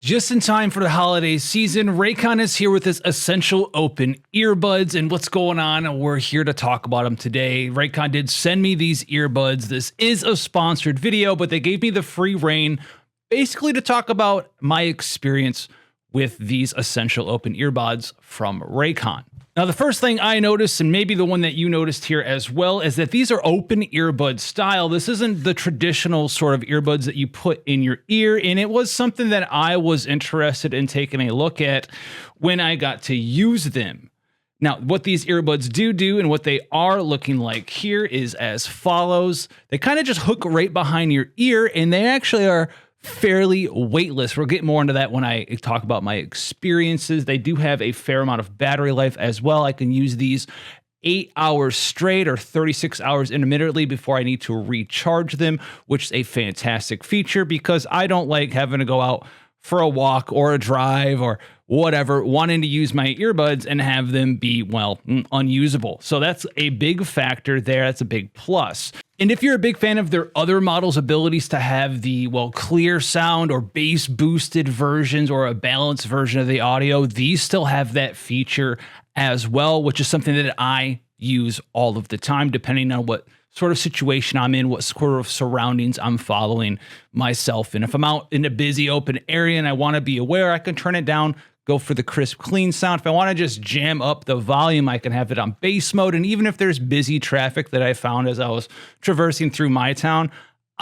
Just in time for the holiday season, Raycon is here with his Essential Open Earbuds. And what's going on? We're here to talk about them today. Raycon did send me these earbuds. This is a sponsored video, but they gave me the free reign basically to talk about my experience with these Essential Open Earbuds from Raycon. Now, the first thing I noticed, and maybe the one that you noticed here as well, is that these are open earbud style. This isn't the traditional sort of earbuds that you put in your ear, and it was something that I was interested in taking a look at when I got to use them. Now, what these earbuds do and what they are looking like here is as follows. They kind of just hook right behind your ear, and they actually are fairly weightless. We'll get more into that when I talk about my experiences. They do have a fair amount of battery life as well. I can use these 8 hours straight or 36 hours intermittently before I need to recharge them, which is a fantastic feature because I don't like having to go out for a walk or a drive or whatever, wanting to use my earbuds and have them be, well, unusable. So that's a big factor there. That's a big plus. And if you're a big fan of their other models' abilities to have the, well, clear sound or bass boosted versions or a balanced version of the audio, these still have that feature as well, which is something that I use all of the time, depending on what sort of situation I'm in, what sort of surroundings I'm following myself in. If I'm out in a busy open area and I want to be aware, I can turn it down, go for the crisp, clean sound. If I want to just jam up the volume, I can have it on bass mode. And even if there's busy traffic that I found as I was traversing through my town,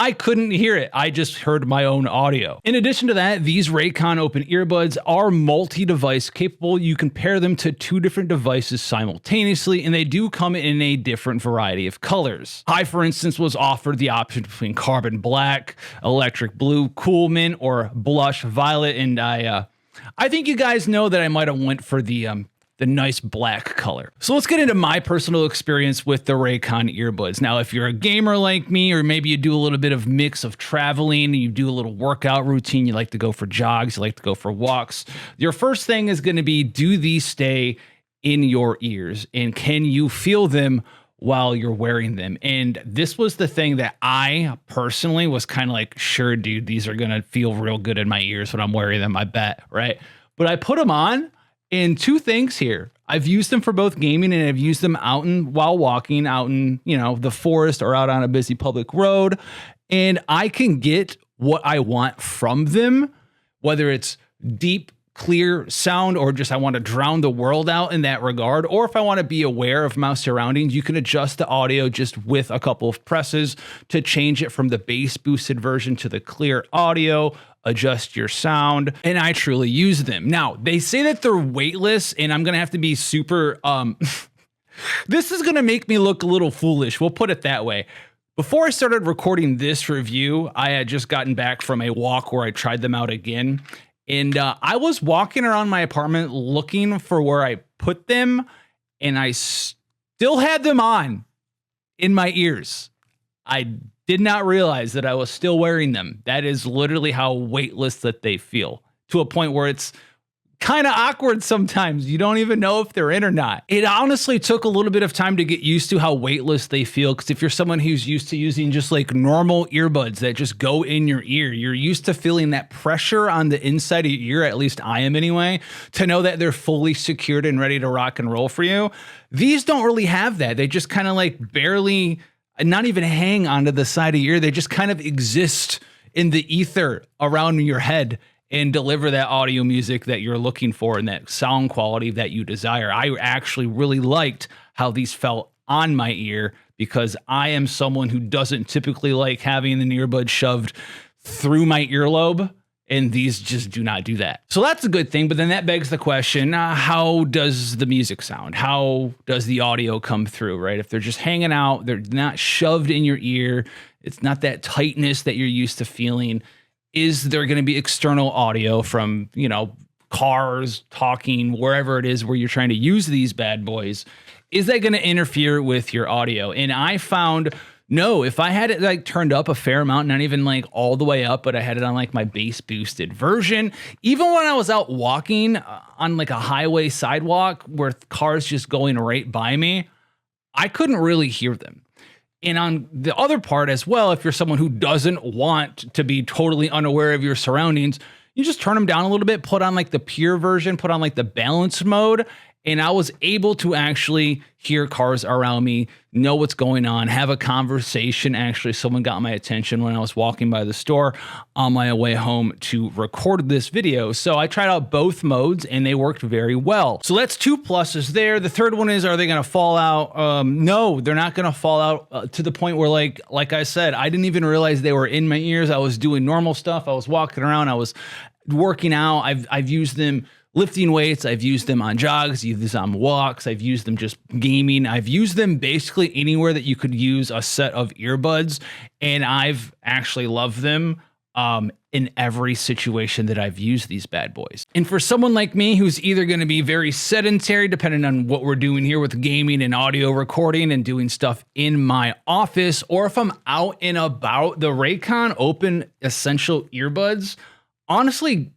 I couldn't hear it. I just heard my own audio. In addition to that, these Raycon Open Earbuds are multi-device capable. You can pair them to 2 different devices simultaneously, and they do come in a different variety of colors. I, for instance, was offered the option between carbon black, electric blue, cool mint, or blush violet, and I think you guys know that I might have went for the nice black color. So let's get into my personal experience with the Raycon earbuds. Now, if you're a gamer like me, or maybe you do a little bit of mix of traveling, you do a little workout routine, you like to go for jogs, you like to go for walks, your first thing is going to be, do these stay in your ears? And can you feel them while you're wearing them? And this was the thing that I personally was kind of like, sure, dude, these are going to feel real good in my ears when I'm wearing them, I bet, right? But I put them on, and 2 things here. I've used them for both gaming, and I've used them out and while walking out in, the forest or out on a busy public road. And I can get what I want from them, whether it's deep, clear sound or just I want to drown the world out in that regard. Or if I want to be aware of my surroundings, you can adjust the audio just with a couple of presses to change it from the bass boosted version to the clear audio, adjust your sound, and I truly use them. Now, they say that they're weightless, and I'm going to have to be super, this is going to make me look a little foolish. We'll put it that way. Before I started recording this review, I had just gotten back from a walk where I tried them out again. And I was walking around my apartment looking for where I put them, and I still had them on in my ears. I did not realize that I was still wearing them. That is literally how weightless that they feel, to a point where it's kind of awkward sometimes. You don't even know if they're in or not. It honestly took a little bit of time to get used to how weightless they feel, because if you're someone who's used to using just like normal earbuds that just go in your ear, you're used to feeling that pressure on the inside of your ear, at least I am anyway, to know that they're fully secured and ready to rock and roll for you. These don't really have that. They just kind of like barely, not even hang onto the side of your ear. They just kind of exist in the ether around your head and deliver that audio music that you're looking for and that sound quality that you desire. I actually really liked how these felt on my ear, because I am someone who doesn't typically like having an earbud shoved through my earlobe, and these just do not do that. So that's a good thing, but then that begs the question, how does the music sound? How does the audio come through, right? If they're just hanging out, they're not shoved in your ear, it's not that tightness that you're used to feeling. Is there going to be external audio from, cars, talking, wherever it is where you're trying to use these bad boys? Is that going to interfere with your audio? And I found, no, if I had it like turned up a fair amount, not even like all the way up, but I had it on like my bass boosted version, even when I was out walking on like a highway sidewalk where cars just going right by me, I couldn't really hear them. And on the other part as well, if you're someone who doesn't want to be totally unaware of your surroundings, you just turn them down a little bit, put on like the pure version, put on like the balance mode, and I was able to actually hear cars around me, know what's going on, have a conversation. Actually, someone got my attention when I was walking by the store on my way home to record this video. So I tried out both modes and they worked very well. So that's 2 pluses there. The third one is, are they going to fall out? No, they're not going to fall out to the point where like I said, I didn't even realize they were in my ears. I was doing normal stuff. I was walking around. I was working out. I've used them lifting weights. I've used them on jogs, used them on walks. I've used them just gaming. I've used them basically anywhere that you could use a set of earbuds. And I've actually loved them in every situation that I've used these bad boys. And for someone like me, who's either going to be very sedentary, depending on what we're doing here with gaming and audio recording and doing stuff in my office, or if I'm out and about, the Raycon Open Essential Earbuds honestly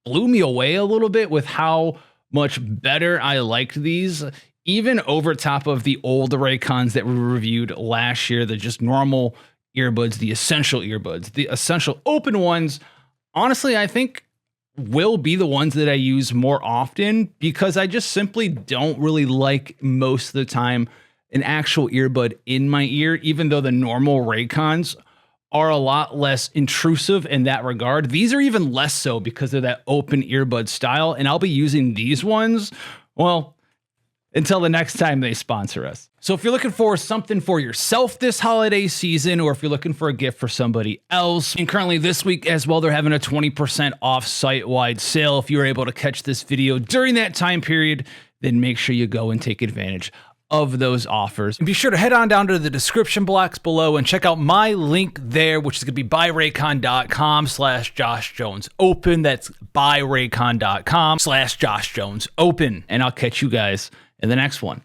blew me away a little bit with how much better I liked these, even over top of the old Raycons that we reviewed last year, the just normal earbuds, the essential earbuds. The essential open ones, honestly, I think will be the ones that I use more often, because I just simply don't really like most of the time an actual earbud in my ear, even though the normal Raycons are a lot less intrusive in that regard. These are even less so because of that open earbud style, and I'll be using these ones, well, until the next time they sponsor us. So if you're looking for something for yourself this holiday season, or if you're looking for a gift for somebody else, and currently this week as well, they're having a 20% off site-wide sale. If you were able to catch this video during that time period, then make sure you go and take advantage of those offers. And be sure to head on down to the description box below and check out my link there, which is going to be buyraycon.com/JoshJonesOpen. That's buyraycon.com/JoshJonesOpen. And I'll catch you guys in the next one.